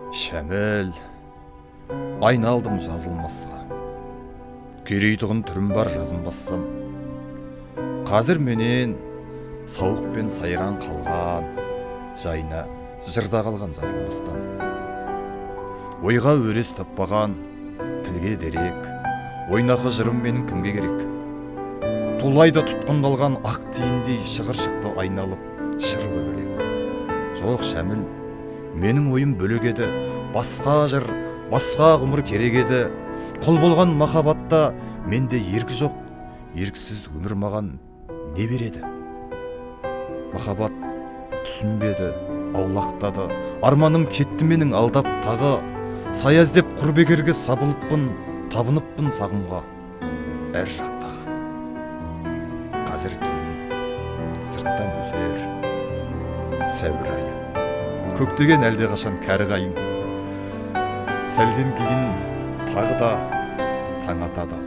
Шәміл, айналдым жазылмасқа. Керейдігін түрім бар жазынбассам. Қазір менен сауық пен сайран қалған, жайына жырда қалған жазылмастан. Ойға өрес таппаған, тілге дерек, ойнақы жырым менің кімге керек? Тулайда тұтқындалған ақ тиіндей шығыршықты айналып, шыр көбелек. Жоқ Шәміл, менің ойым бөлек еді, басқа жыр, басқа ғұмыр керек еді. Құл болған махаббатта менде еркі жоқ, ерксіз өмір маған не береді? Махаббат түсінбеді, аулақтады, арманым кетті менің алдап тағы. Сая іздеп құрбегерге сабылыппын, табыныппын сағымға әр жақтағы. Қазір түн сырттан өсер сәуір айы, көктеген әлде қашан кәрі қайың. Сәлден кейін тағы да таң атады.